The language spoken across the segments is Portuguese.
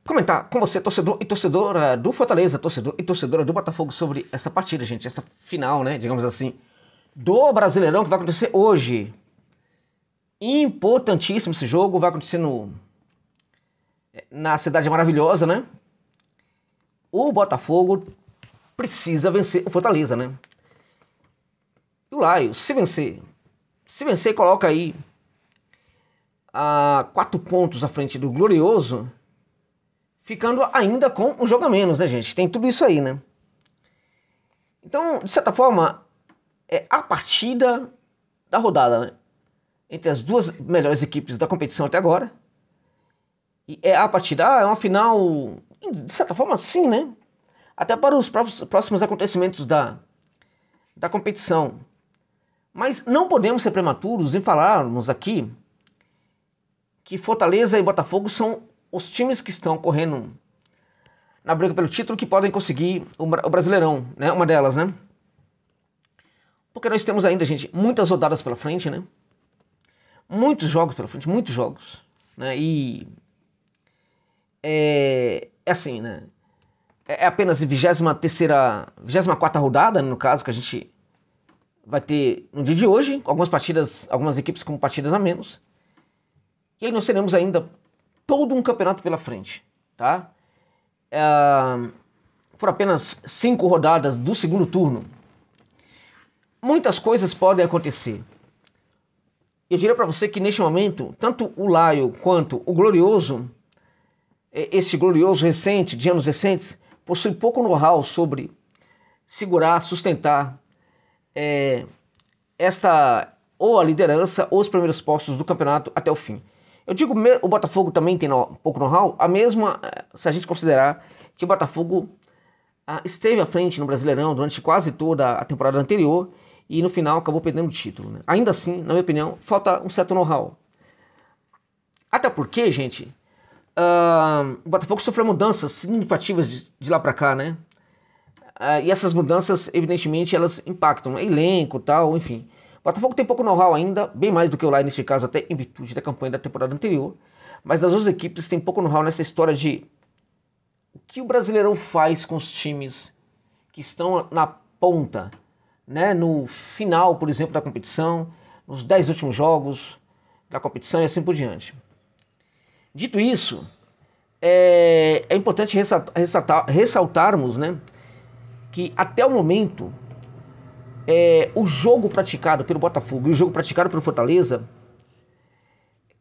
comentar com você, torcedor e torcedora do Fortaleza, torcedor e torcedora do Botafogo, sobre essa partida, gente, essa final, né, digamos assim, do Brasileirão, que vai acontecer hoje. Importantíssimo esse jogo, vai acontecer na Cidade Maravilhosa, né? O Botafogo precisa vencer o Fortaleza, né? E o Lions, se vencer, coloca aí a 4 pontos à frente do Glorioso, ficando ainda com um jogo a menos, né, gente? Tem tudo isso aí, né? Então, de certa forma, é a partida da rodada, né? Entre as duas melhores equipes da competição até agora. E é a partida, é uma final, de certa forma, sim, né? Até para os próximos acontecimentos da competição. Mas não podemos ser prematuros em falarmos aqui que Fortaleza e Botafogo são os times que estão correndo na briga pelo título, que podem conseguir o Brasileirão, né? Uma delas, né? Porque nós temos ainda, gente, muitas rodadas pela frente, né? Muitos jogos pela frente, muitos jogos, né? E é assim, né? É apenas a 24ª rodada, no caso, que a gente vai ter no dia de hoje, algumas equipes com partidas a menos. E aí nós teremos ainda todo um campeonato pela frente, tá? Foram apenas 5 rodadas do segundo turno. Muitas coisas podem acontecer. Eu diria para você que neste momento, tanto o Lion quanto o Glorioso, este Glorioso recente, de anos recentes, possui pouco know-how sobre segurar, sustentar ou a liderança ou os primeiros postos do campeonato até o fim. Eu digo, o Botafogo também tem pouco know-how, se a gente considerar que o Botafogo esteve à frente no Brasileirão durante quase toda a temporada anterior e no final acabou perdendo o título, né? Ainda assim, na minha opinião, falta um certo know-how. Até porque, gente, o Botafogo sofreu mudanças significativas de lá para cá, né? E essas mudanças, evidentemente, elas impactam elenco e tal, enfim. O Botafogo tem pouco know-how ainda, bem mais do que o Lion neste caso, até em virtude da campanha da temporada anterior. Mas das duas equipes tem pouco know-how nessa história de o que o Brasileirão faz com os times que estão na ponta, né? No final, por exemplo, da competição, nos 10 últimos jogos da competição e assim por diante. Dito isso, é importante ressaltarmos, né, que até o momento o jogo praticado pelo Botafogo e o jogo praticado pelo Fortaleza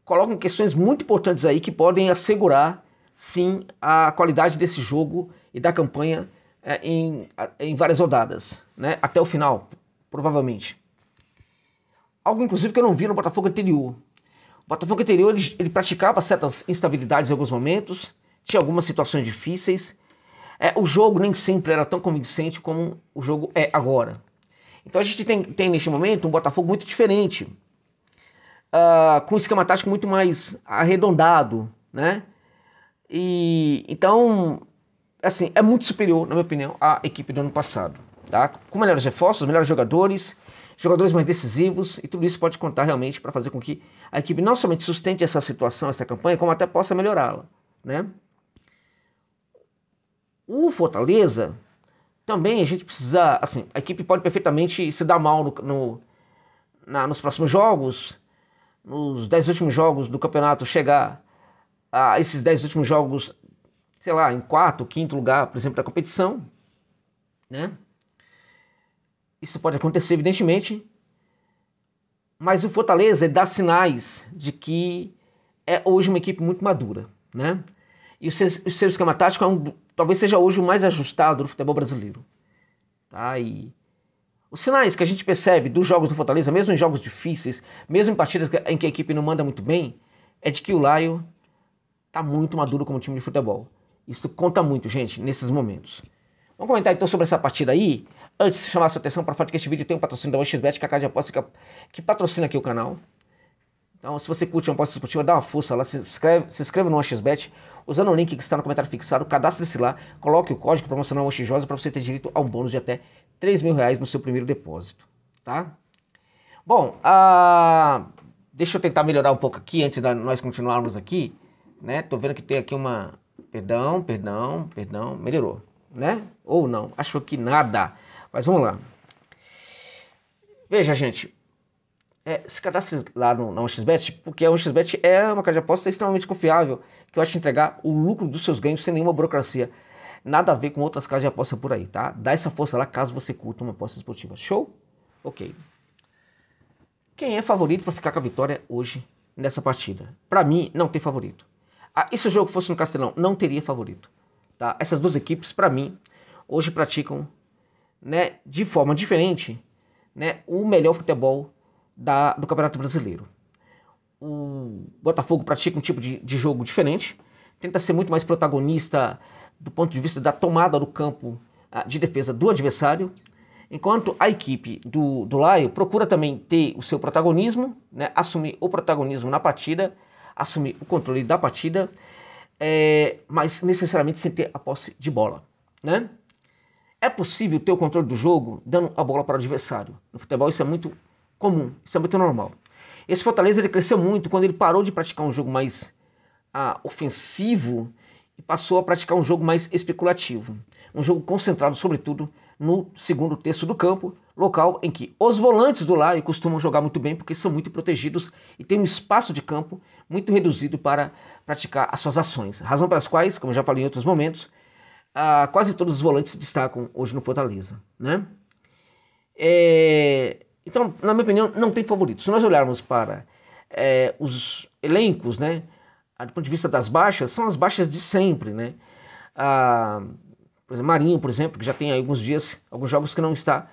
colocam questões muito importantes aí que podem assegurar, sim, a qualidade desse jogo e da campanha em várias rodadas, né, até o final, provavelmente. Algo, inclusive, que eu não vi no Botafogo anterior. O Botafogo anterior, ele praticava certas instabilidades em alguns momentos, tinha algumas situações difíceis. O jogo nem sempre era tão convincente como o jogo é agora. Então a gente tem neste momento um Botafogo muito diferente, com um esquema tático muito mais arredondado, né? E então, assim, é muito superior, na minha opinião, à equipe do ano passado, tá? Com melhores reforços, melhores jogadores mais decisivos, e tudo isso pode contar realmente para fazer com que a equipe não somente sustente essa situação, essa campanha, como até possa melhorá-la, né? O Fortaleza, também a gente precisa, assim, a equipe pode perfeitamente se dar mal nos próximos jogos, nos 10 últimos jogos do campeonato, chegar a esses 10 últimos jogos, sei lá, em 4º, 5º lugar, por exemplo, da competição, né? Isso pode acontecer, evidentemente, mas o Fortaleza dá sinais de que é hoje uma equipe muito madura, né? E o seu esquema tático talvez seja hoje o mais ajustado do futebol brasileiro, tá? E os sinais que a gente percebe dos jogos do Fortaleza, mesmo em jogos difíceis, mesmo em partidas em que a equipe não manda muito bem, é de que o Lion tá muito maduro como time de futebol. Isso conta muito, gente, nesses momentos. Vamos comentar então sobre essa partida aí. Antes de chamar a sua atenção para o fato que este vídeo tem um patrocínio da OneXBet, que é a casa de aposta que patrocina aqui o canal. Então, se você curte uma aposta esportiva, dá uma força lá, se inscreva no OneXBet, usando o link que está no comentário fixado, cadastre-se lá, coloque o código promocional OneXJosa para você ter direito a um bônus de até R$3.000 no seu primeiro depósito, tá? Bom, deixa eu tentar melhorar um pouco aqui, antes de nós continuarmos aqui, né? Tô vendo que tem aqui uma Perdão, melhorou, né? Ou não, acho que nada. Mas vamos lá. Veja, gente, se cadastre lá na 1xBet, porque a 1xBet é uma casa de aposta extremamente confiável, que eu acho que entregar o lucro dos seus ganhos sem nenhuma burocracia. Nada a ver com outras casas de aposta por aí, tá? Dá essa força lá caso você curta uma aposta esportiva. Show? Ok. Quem é favorito para ficar com a vitória hoje nessa partida? Para mim, não tem favorito. E se o jogo fosse no Castelão, não teria favorito. Tá? Essas duas equipes, para mim, hoje praticam, né, de forma diferente, né, o melhor futebol do Campeonato Brasileiro. O Botafogo pratica um tipo de jogo diferente, tenta ser muito mais protagonista do ponto de vista da tomada do campo de defesa do adversário, enquanto a equipe do Laio procura também ter o seu protagonismo, né, assumir o protagonismo na partida, assumir o controle da partida, mas necessariamente sem ter a posse de bola, né? É possível ter o controle do jogo dando a bola para o adversário. No futebol isso é muito comum, isso é muito normal. Esse Fortaleza ele cresceu muito quando ele parou de praticar um jogo mais ofensivo e passou a praticar um jogo mais especulativo. Um jogo concentrado, sobretudo, no segundo terço do campo, local em que os volantes do Laio costumam jogar muito bem porque são muito protegidos e tem um espaço de campo muito reduzido para praticar as suas ações. Razão pelas quais, como já falei em outros momentos, quase todos os volantes se destacam hoje no Fortaleza, né? Então, na minha opinião, não tem favorito. Se nós olharmos para os elencos, né, do ponto de vista das baixas, são as baixas de sempre, né? Por exemplo, Marinho, por exemplo, que já tem aí alguns dias, alguns jogos que não está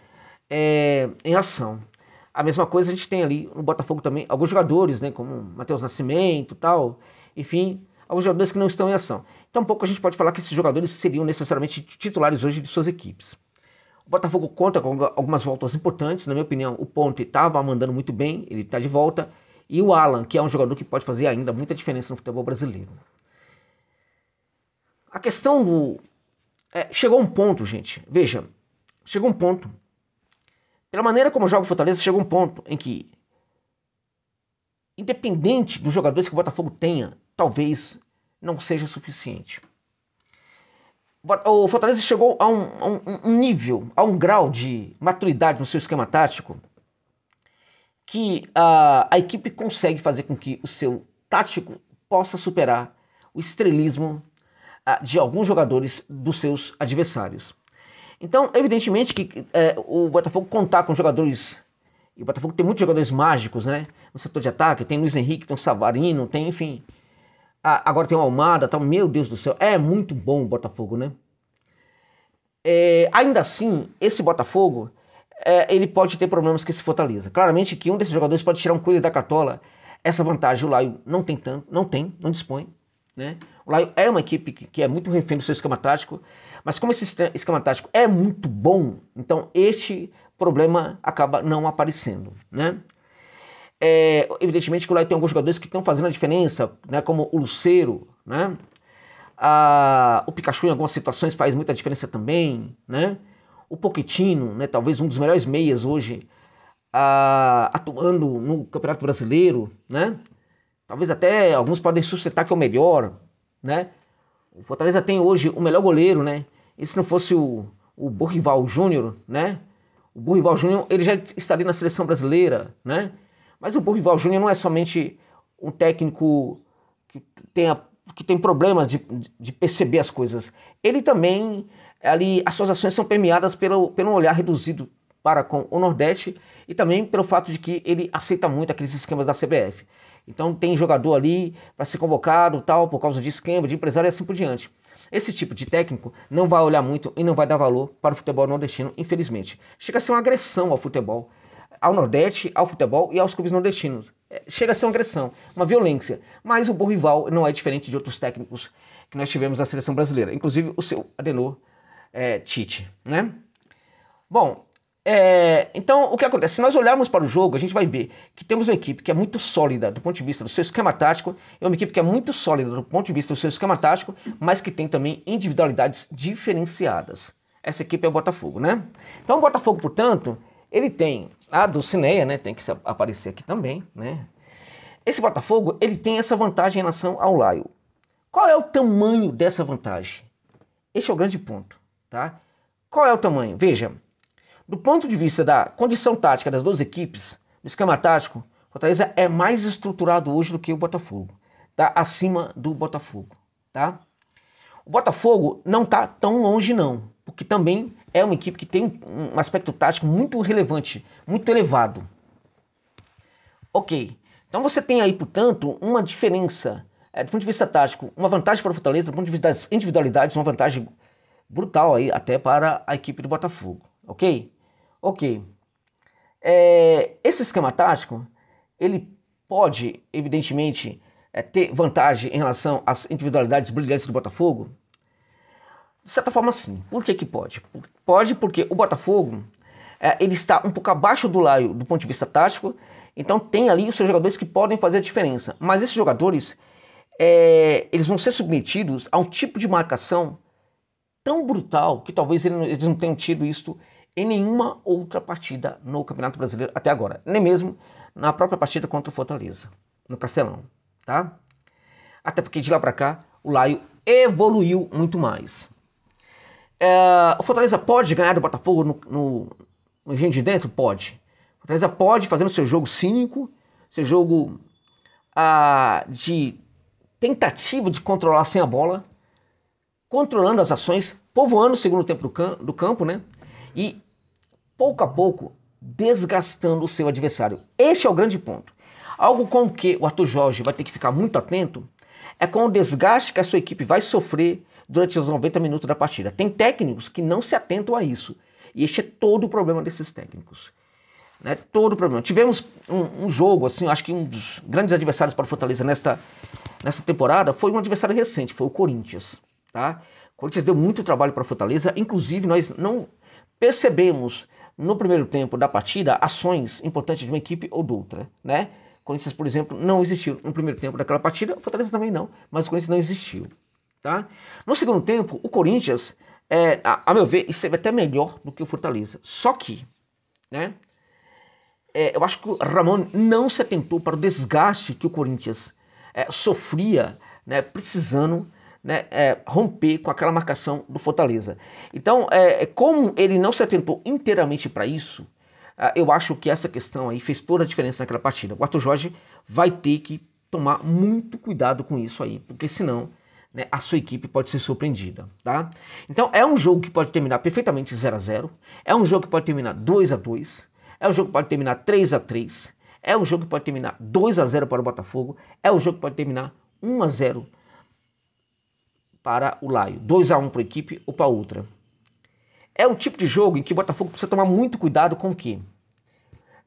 em ação. A mesma coisa a gente tem ali no Botafogo também, alguns jogadores, né, como Matheus Nascimento, tal, enfim, alguns jogadores que não estão em ação. Então, um pouco a gente pode falar que esses jogadores seriam necessariamente titulares hoje de suas equipes. O Botafogo conta com algumas voltas importantes, na minha opinião, o Ponte estava mandando muito bem, ele está de volta, e o Alan, que é um jogador que pode fazer ainda muita diferença no futebol brasileiro. A questão do... chegou um ponto, gente, veja, chegou um ponto, pela maneira como joga o Fortaleza, chegou um ponto em que, independente dos jogadores que o Botafogo tenha, talvez não seja suficiente. O Fortaleza chegou a um nível, a um grau de maturidade no seu esquema tático que a equipe consegue fazer com que o seu tático possa superar o estrelismo de alguns jogadores dos seus adversários. Então, evidentemente que o Botafogo contar com jogadores, e o Botafogo tem muitos jogadores mágicos, né, no setor de ataque, tem Luiz Henrique, tem o Savarino, tem, enfim, agora tem o Almada, tal, meu Deus do céu, é muito bom o Botafogo, né? Ainda assim, esse Botafogo, ele pode ter problemas com esse Fortaleza. Claramente que um desses jogadores pode tirar um coelho da cartola. Essa vantagem o Laio não tem tanto, não dispõe, né? O Laio é uma equipe que é muito refém do seu esquema tático, mas como esse esquema tático é muito bom, então este problema acaba não aparecendo, né? Evidentemente que o Laio tem alguns jogadores que estão fazendo a diferença, né? Como o Lucero, né? O Pikachu em algumas situações faz muita diferença também, né? O Pochettino, né, talvez um dos melhores meias hoje, atuando no Campeonato Brasileiro, né? Talvez até alguns podem sustentar que é o melhor, né? O Fortaleza tem hoje o melhor goleiro, né? E se não fosse o Borival Júnior, né? O Borival Júnior, ele já estaria na seleção brasileira, né? Mas o Borival Júnior não é somente um técnico que tem problemas de perceber as coisas. Ele também, ali, as suas ações são permeadas pelo olhar reduzido para com o Nordeste e também pelo fato de que ele aceita muito aqueles esquemas da CBF. Então tem jogador ali para ser convocado, tal, por causa de esquema, de empresário e assim por diante. Esse tipo de técnico não vai olhar muito e não vai dar valor para o futebol nordestino, infelizmente. Chega a ser uma agressão ao futebol, ao Nordeste, ao futebol e aos clubes nordestinos. Chega a ser uma agressão, uma violência. Mas o Borival não é diferente de outros técnicos que nós tivemos na seleção brasileira, inclusive o seu Adenor Tite, né? Bom, então o que acontece? Se nós olharmos para o jogo, a gente vai ver que temos uma equipe que é muito sólida do ponto de vista do seu esquema tático, é uma equipe que é muito sólida do ponto de vista do seu esquema tático, mas que tem também individualidades diferenciadas. Essa equipe é o Botafogo, né? Então o Botafogo, portanto, ele tem a Dulcinea, né? Tem que aparecer aqui também, né? Esse Botafogo, ele tem essa vantagem em relação ao Laio. Qual é o tamanho dessa vantagem? Esse é o grande ponto, tá? Qual é o tamanho? Veja, do ponto de vista da condição tática das duas equipes, do esquema tático, o Fortaleza é mais estruturado hoje do que o Botafogo, tá? Acima do Botafogo, tá? O Botafogo não está tão longe não, porque também é uma equipe que tem um aspecto tático muito relevante, muito elevado. Ok, então você tem aí, portanto, uma diferença, do ponto de vista tático, uma vantagem para o Fortaleza, do ponto de vista das individualidades, uma vantagem brutal aí até para a equipe do Botafogo, ok? Ok. Esse esquema tático, ele pode, evidentemente, ter vantagem em relação às individualidades brilhantes do Botafogo? De certa forma, sim. Por que que pode? Pode porque o Botafogo ele está um pouco abaixo do Laio do ponto de vista tático, então tem ali os seus jogadores que podem fazer a diferença. Mas esses jogadores, eles vão ser submetidos a um tipo de marcação tão brutal que talvez eles não tenham tido isso em nenhuma outra partida no Campeonato Brasileiro até agora. Nem mesmo na própria partida contra o Fortaleza, no Castelão, tá? Até porque de lá para cá o Laio evoluiu muito mais. O Fortaleza pode ganhar do Botafogo no Engenho de Dentro? Pode. O Fortaleza pode fazer o seu jogo cínico, seu jogo de tentativa de controlar sem a bola, controlando as ações, povoando o segundo tempo do campo, né? E pouco a pouco desgastando o seu adversário. Este é o grande ponto. Algo com o que o Arthur Jorge vai ter que ficar muito atento é com o desgaste que a sua equipe vai sofrer durante os 90 minutos da partida. Tem técnicos que não se atentam a isso. E este é todo o problema desses técnicos. Né? Todo o problema. Tivemos um jogo, assim, acho que um dos grandes adversários para o Fortaleza nessa temporada foi um adversário recente, foi o Corinthians. Tá? O Corinthians deu muito trabalho para o Fortaleza, inclusive nós não percebemos no primeiro tempo da partida ações importantes de uma equipe ou de outra. Né? O Corinthians, por exemplo, não existiu no primeiro tempo daquela partida, o Fortaleza também não, mas o Corinthians não existiu. Tá? No segundo tempo, o Corinthians, a meu ver, esteve até melhor do que o Fortaleza. Só que, né, eu acho que o Ramon não se atentou para o desgaste que o Corinthians sofria, né, precisando, né, romper com aquela marcação do Fortaleza. Então, como ele não se atentou inteiramente para isso, eu acho que essa questão aí fez toda a diferença naquela partida. O Arthur Jorge vai ter que tomar muito cuidado com isso aí, porque senão, né, a sua equipe pode ser surpreendida, tá? Então é um jogo que pode terminar perfeitamente 0-0, é um jogo que pode terminar 2-2, é um jogo que pode terminar 3-3, é um jogo que pode terminar 2-0 para o Botafogo, é um jogo que pode terminar 1-0 para o Laio, 2-1 para a equipe ou para outra. É um tipo de jogo em que o Botafogo precisa tomar muito cuidado com o quê?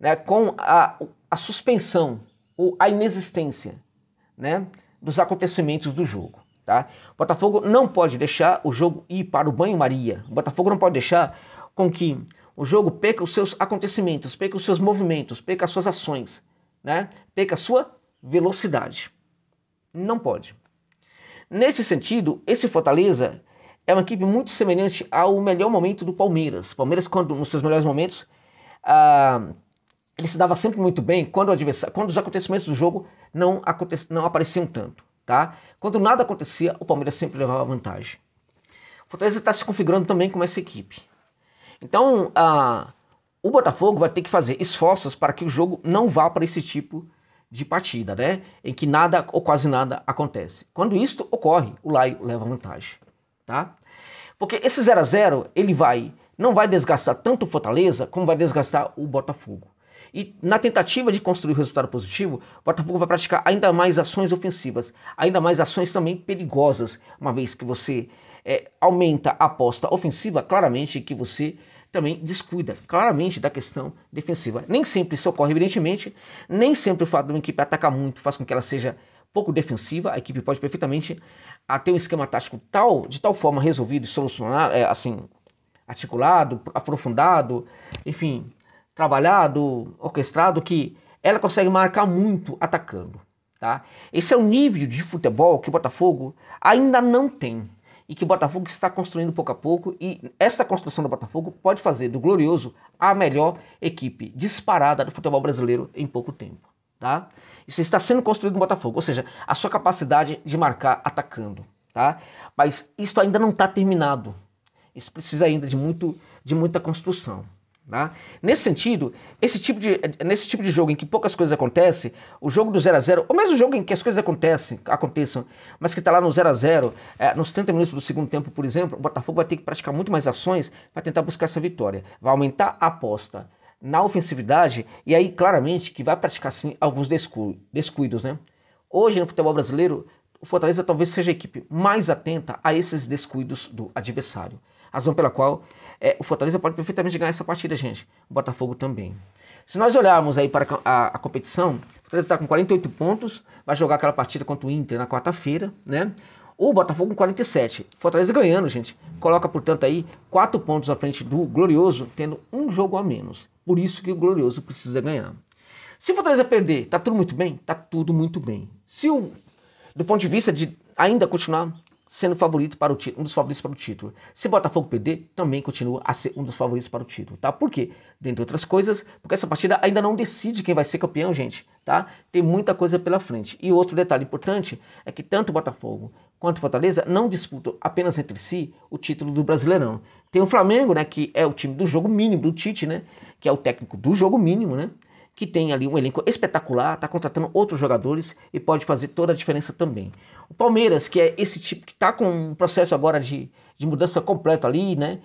Né, com a suspensão ou a inexistência, né, dos acontecimentos do jogo. Tá? O Botafogo não pode deixar o jogo ir para o banho-maria. O Botafogo não pode deixar com que o jogo perca os seus acontecimentos, perca os seus movimentos, perca as suas ações, né? Perca a sua velocidade. Não pode. Nesse sentido, esse Fortaleza é uma equipe muito semelhante ao melhor momento do Palmeiras. O Palmeiras, quando nos seus melhores momentos, ele se dava sempre muito bem quando os acontecimentos do jogo não apareciam tanto. Tá? Quando nada acontecia, o Palmeiras sempre levava vantagem. O Fortaleza está se configurando também como essa equipe. Então, o Botafogo vai ter que fazer esforços para que o jogo não vá para esse tipo de partida, né? Em que nada ou quase nada acontece. Quando isto ocorre, o Laio leva vantagem. Tá? Porque esse 0-0, ele não vai desgastar tanto o Fortaleza como vai desgastar o Botafogo. E na tentativa de construir o resultado positivo, o Botafogo vai praticar ainda mais ações ofensivas, ainda mais ações também perigosas, uma vez que você aumenta a aposta ofensiva, claramente que você também descuida claramente da questão defensiva. Nem sempre isso ocorre, evidentemente, nem sempre o fato de uma equipe atacar muito faz com que ela seja pouco defensiva. A equipe pode perfeitamente ter um esquema tático de tal forma resolvido e solucionado, assim, articulado, aprofundado, enfim, trabalhado, orquestrado, que ela consegue marcar muito atacando. Tá? Esse é o nível de futebol que o Botafogo ainda não tem e que o Botafogo está construindo pouco a pouco, e essa construção do Botafogo pode fazer do Glorioso a melhor equipe disparada do futebol brasileiro em pouco tempo. tá? Isso está sendo construído no Botafogo, ou seja, a sua capacidade de marcar atacando, tá? Mas isso ainda não está terminado. Isso precisa ainda de muita construção. Tá? Nesse sentido, nesse tipo de jogo em que poucas coisas acontecem, o jogo do 0 a 0, ou mesmo o jogo em que as coisas aconteçam, mas que está lá no 0 a 0, nos 30 minutos do segundo tempo, por exemplo, o Botafogo vai ter que praticar muito mais ações para tentar buscar essa vitória. Vai aumentar a aposta na ofensividade e aí claramente que vai praticar sim alguns descuidos, né? Hoje no futebol brasileiro, o Fortaleza talvez seja a equipe mais atenta a esses descuidos do adversário. Razão pela qual o Fortaleza pode perfeitamente ganhar essa partida, gente. O Botafogo também. Se nós olharmos aí para a competição, o Fortaleza está com 48 pontos, vai jogar aquela partida contra o Inter na quarta-feira, né? O Botafogo com 47. Fortaleza ganhando, gente. Coloca, portanto, aí 4 pontos à frente do Glorioso, tendo um jogo a menos. Por isso que o Glorioso precisa ganhar. Se o Fortaleza perder, tá tudo muito bem? Tá tudo muito bem. Do ponto de vista de ainda continuar sendo favorito para o título, um dos favoritos para o título. Se o Botafogo perder, também continua a ser um dos favoritos para o título, tá? Por quê? Dentre outras coisas, porque essa partida ainda não decide quem vai ser campeão, gente, tá? Tem muita coisa pela frente. E outro detalhe importante é que tanto o Botafogo quanto o Fortaleza não disputam apenas entre si o título do Brasileirão. Tem o Flamengo, né, que é o time do jogo mínimo do Tite, né, que é o técnico do jogo mínimo, né, que tem ali um elenco espetacular, está contratando outros jogadores e pode fazer toda a diferença também. O Palmeiras, que é esse tipo que está com um processo agora de mudança completo ali, né?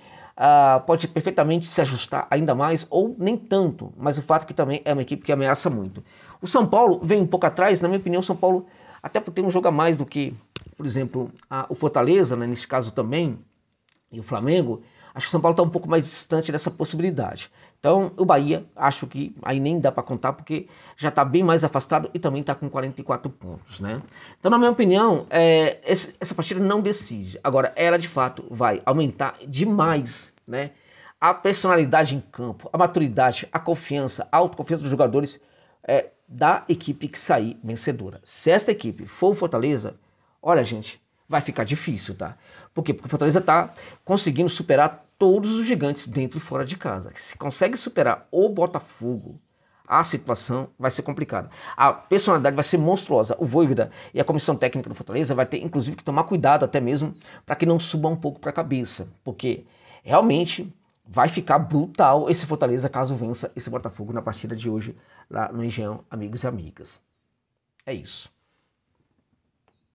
Pode perfeitamente se ajustar ainda mais ou nem tanto, mas o fato é que também é uma equipe que ameaça muito. O São Paulo vem um pouco atrás, na minha opinião, o São Paulo até por ter um jogo a mais do que, por exemplo, o Fortaleza, né, nesse caso também, e o Flamengo, acho que o São Paulo está um pouco mais distante dessa possibilidade. Então, o Bahia, acho que aí nem dá para contar, porque já está bem mais afastado e também está com 44 pontos, né? Então, na minha opinião, essa partida não decide. Agora, ela, de fato, vai aumentar demais, né? A personalidade em campo, a maturidade, a confiança, a autoconfiança dos jogadores da equipe que sair vencedora. Se esta equipe for o Fortaleza, olha, gente, vai ficar difícil, tá? Por quê? Porque o Fortaleza tá conseguindo superar todos os gigantes dentro e fora de casa. Se consegue superar o Botafogo, a situação vai ser complicada. A personalidade vai ser monstruosa. O Vojvoda e a comissão técnica do Fortaleza vai ter, inclusive, que tomar cuidado até mesmo para que não suba um pouco para a cabeça. Porque realmente vai ficar brutal esse Fortaleza caso vença esse Botafogo na partida de hoje lá no Engenhão, amigos e amigas. É isso.